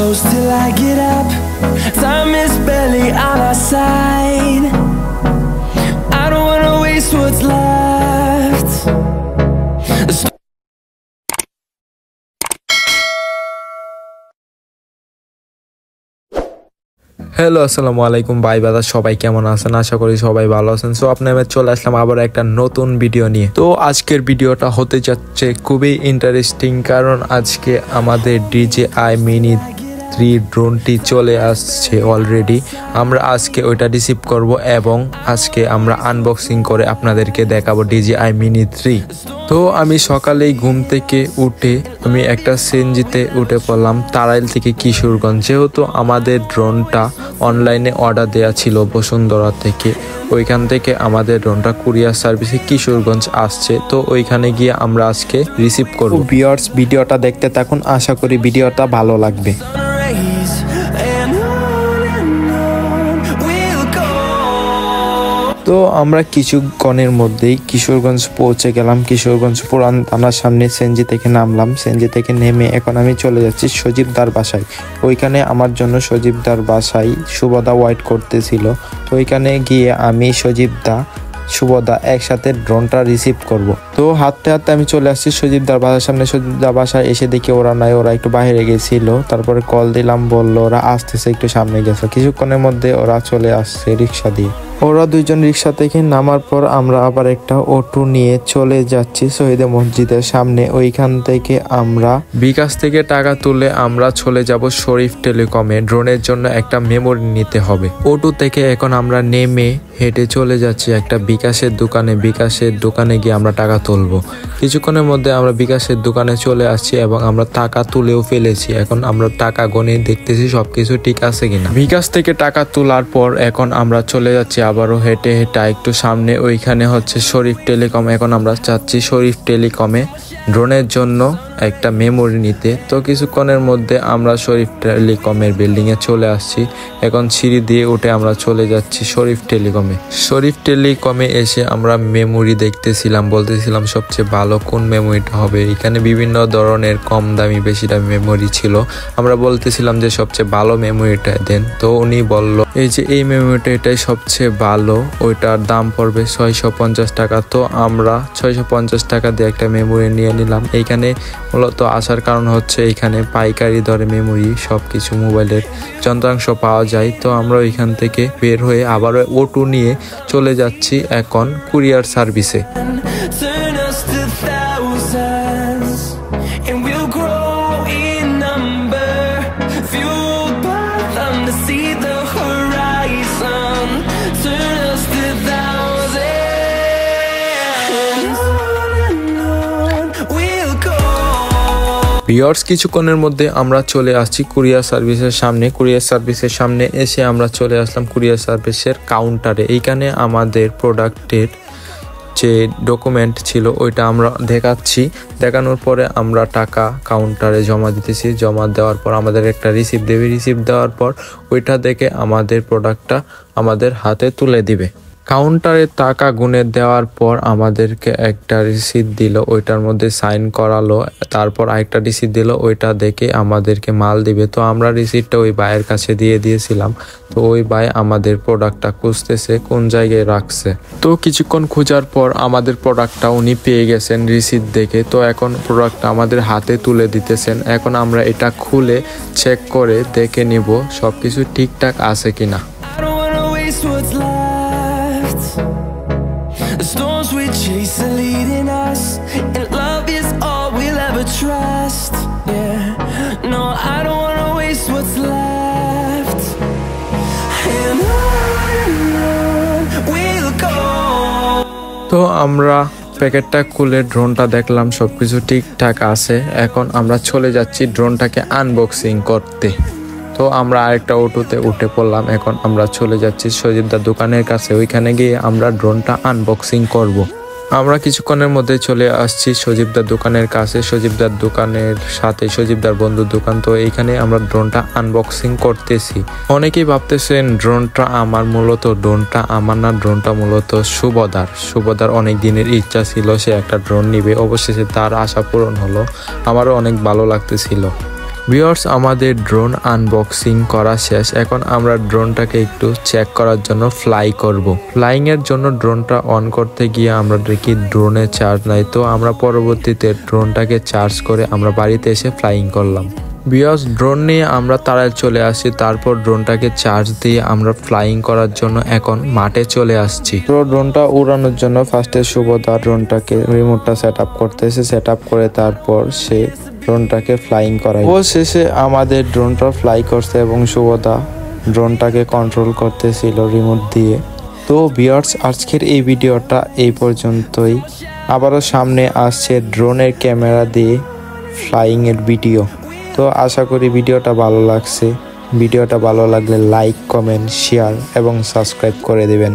close till I get up. Time is barely on our side. I don't wanna waste what's left. Hello আসসালামু আলাইকুম ভাই বাদা, সবাই কেমন আছেন? আশা করি সবাই ভালো আছেন। সো আপনাদের চলে আসলাম আবার একটা নতুন ভিডিও নিয়ে। তো আজকের ভিডিওটা হতে যাচ্ছে খুবই ইন্টারেস্টিং, কারণ আজকে আমাদের DJI Mini 3 ড্রোনটি চলে আসছে অলরেডি। আমরা আজকে ওইটা রিসিভ করব এবং আজকে আমরা আনবক্সিং করে আপনাদেরকে দেখাবো DJI Mini 3। তো আমি সকালেই ঘুম থেকে উঠে আমি একটা সিএনজিতে উঠে পড়লাম তারাইল থেকে কিশোরগঞ্জ। যেহেতু আমাদের ড্রোনটা অনলাইনে অর্ডার দেওয়া ছিল বসুন্ধরা থেকে, ওইখান থেকে আমাদের ড্রোনটা কুরিয়ার সার্ভিসে কিশোরগঞ্জ আসছে। তো ওইখানে গিয়ে আমরা আজকে রিসিভ করব। ভিউয়ার্স, ভিডিওটা দেখতে থাকুন, আশা করি ভিডিওটা ভালো লাগবে। তো আমরা কিছুক্ষণের মধ্যেই কিশোরগঞ্জ পৌঁছে গেলাম। কিশোরগঞ্জ পুরান থানার সামনে সেনজি থেকে নামলাম। সেনজি থেকে নেমে এখন আমি চলে যাচ্ছি সজীবদার বাসায়। ওইখানে আমার জন্য সজীবদার বাসায় শুভদা ওয়েট করতেছিল। তো ওইখানে গিয়ে আমি শুভদা একসাথে ড্রোনটা রিসিভ করব। তো হাঁটতে হাঁটতে আমি চলে আসছি সজীবদার বাসার সামনে। সজীবদার বাসায় এসে দেখি ওরা নাই, ওরা একটু বাইরে গেছিল। তারপরে কল দিলাম, বললো ওরা আসতেছে, একটু সামনে গেছে। কিছুক্ষণের মধ্যে ওরা চলে আসছে রিক্সা দিয়ে। ওরা দুইজন রিক্সা থেকে নামার পর আমরা আবার একটা অটো নিয়ে চলে যাচ্ছি শহীদ মসজিদের সামনে। ওইখান থেকে আমরা বিকাশ থেকে টাকা তুলে আমরা চলে যাব শরীফ টেলিকমে। ড্রোনের জন্য একটা মেমোরি নিতে হবে। অটো থেকে এখন আমরা নেমে হেঁটে চলে যাচ্ছি একটা বিকাশের দোকানে। বিকাশের দোকানে গিয়ে আমরা টাকা তুলবো। কিছুক্ষণের মধ্যে আমরা বিকাশের দোকানে চলে আসছি এবং আমরা টাকা তুলেও ফেলেছি। এখন আমরা টাকা গনে দেখতেছি সবকিছু ঠিক আছে কিনা। বিকাশ থেকে টাকা তোলার পর এখন আমরা চলে যাচ্ছি আবারও হেঁটে হেঁটে একটু সামনে। ওইখানে হচ্ছে শরীফ টেলিকম। এখন আমরা চাচ্ছি শরীফ টেলিকমে ড্রোনের জন্য একটা মেমোরি নিতে। তো কিছুক্ষণের মধ্যে আমরা শরীফ টেলিকমের বিল্ডিংয়ে চলে আসছি। এখন সিঁড়ি দিয়ে উঠে আমরা চলে যাচ্ছি শরীফ টেলিকমে। শরীফ টেলিকমে এসে আমরা মেমোরি দেখতেছিলাম, বলতেছিলাম সবচেয়ে ভালো কোন মেমোরিটা হবে। এখানে বিভিন্ন ধরনের কম দামি বেশি দামি মেমোরি ছিল। আমরা বলতেছিলাম যে সবচেয়ে ভালো মেমোরিটা দেন। তো উনি বলল এই যে এই মেমোরিটা এটাই সবচেয়ে ভালো, ওইটার দাম পড়বে 650 টাকা। তো আমরা 650 টাকা দিয়ে একটা মেমোরি নিয়ে নিলাম। এইখানে মূলত আসার কারণ হচ্ছে এখানে পাইকারি দরে মেমোরি সবকিছু মোবাইলের যন্ত্রাংশ পাওয়া যায়। তো আমরা ওইখান থেকে বের হয়ে আবার অটো নিয়ে চলে যাচ্ছি এখন কুরিয়ার সার্ভিসে। ভিউয়ার্স, কিছুক্ষণের মধ্যে আমরা চলে আসছি কুরিয়ার সার্ভিসের সামনে। কুরিয়ার সার্ভিসের সামনে এসে আমরা চলে আসলাম কুরিয়ার সার্ভিসের কাউন্টারে। এইখানে আমাদের প্রোডাক্টের যে ডকুমেন্ট ছিল ওইটা আমরা দেখাচ্ছি। দেখানোর পরে আমরা টাকা কাউন্টারে জমা দিতেছি। জমা দেওয়ার পর আমাদের একটা রিসিপ্ট দেবে। রিসিপ্ট দেওয়ার পর ওইটা দেখে আমাদের প্রোডাক্টটা আমাদের হাতে তুলে দিবে। কাউন্টারে টাকা গুনে দেওয়ার পর আমাদেরকে একটা রিসিপ্ট দিল, ওইটার মধ্যে সাইন করালো। তারপর আরেকটা রিসিপ্ট দিল, ওইটা দেখে আমাদেরকে মাল দিবে। তো আমরা রিসিপ্টটা ওই ভাইয়ের কাছে দিয়ে দিয়েছিলাম। তো ওই ভাই আমাদের প্রোডাক্টটা খুঁজতেছে কোন জায়গায় রাখছে। তো কিছুক্ষণ খোঁজার পর আমাদের প্রোডাক্টটা উনি পেয়ে গেছেন রিসিপ্ট দেখে। তো এখন প্রোডাক্টটা আমাদের হাতে তুলে দিতেছেন। এখন আমরা এটা খুলে চেক করে দেখে নিব সবকিছু ঠিকঠাক আছে কিনা। The storms we chase are leading us, and love is all we'll ever trust. Yeah, no, I don't wanna waste what's left. And on we'll go. তো আমরা প্যাকেটটা খুলে ড্রোনটা দেখলাম সবকিছু ঠিকঠাক আছে। এখন আমরা চলে যাচ্ছি ড্রোনটাকে আনবক্সিং করতে। তো আমরা আরেকটা অটোতে উঠে পড়লাম। এখন আমরা চলে যাচ্ছি সজীবদার দোকানের কাছে। ওইখানে গিয়ে আমরা ড্রোনটা আনবক্সিং করব। আমরা কিছুক্ষণের মধ্যে চলে আসছি সজীবদার দোকানের কাছে। সজীবদার দোকানের সাথে সজীবদার বন্ধুর দোকান। তো এইখানে আমরা ড্রোনটা আনবক্সিং করতেছি। অনেকেই ভাবতেছেন ড্রোনটা আমার, মূলত ড্রোনটা আমার না, ড্রোনটা মূলত শুভদার অনেক দিনের ইচ্ছা ছিল সে একটা ড্রোন নিবে। অবশেষে তার আশা পূরণ হলো। আমারও অনেক ভালো লাগতেছিল। ভিউয়ার্স, আমাদের ড্রোন আনবক্সিং করা শেষ। এখন আমরা ড্রোনটাকে একটু চেক করার জন্য ফ্লাই করব। ফ্লাইং এর জন্য ড্রোনটা অন করতে গিয়ে আমরা দেখি ড্রোনে চার্জ নাই, তো আমরা পরবর্তীতে ড্রোনটাকে চার্জ করে আমরা বাড়িতে এসে ফ্লাইং করলাম। ভিউয়ার্স, ড্রোন নিয়ে আমরা তাড়াতাড়ি চলে আসছি, তারপর ড্রোনটাকে চার্জ দিয়ে আমরা ফ্লাইং করার জন্য এখন মাঠে চলে আসছি। তো ড্রোনটা উড়ানোর জন্য ফার্স্টে শুভদা ড্রোনটাকে রিমোটটা সেট আপ করতেছে, সেট আপ করে তারপর সে ড্রোনটাকে ফ্লাইং করায়। অবশেষে আমাদের ড্রোনটা ফ্লাই করছে এবং শুভদা ড্রোনটাকে কন্ট্রোল করতেছিল রিমোট দিয়ে। তো ভিউয়ার্স, আজকের এই ভিডিওটা এই পর্যন্তই। আবারও সামনে আসছে ড্রোনের ক্যামেরা দিয়ে ফ্লাইং এর ভিডিও। তো আশা করি ভিডিওটা ভালো লাগছে। ভিডিওটা ভালো লাগলে লাইক, কমেন্ট, শেয়ার এবং সাবস্ক্রাইব করে দেবেন।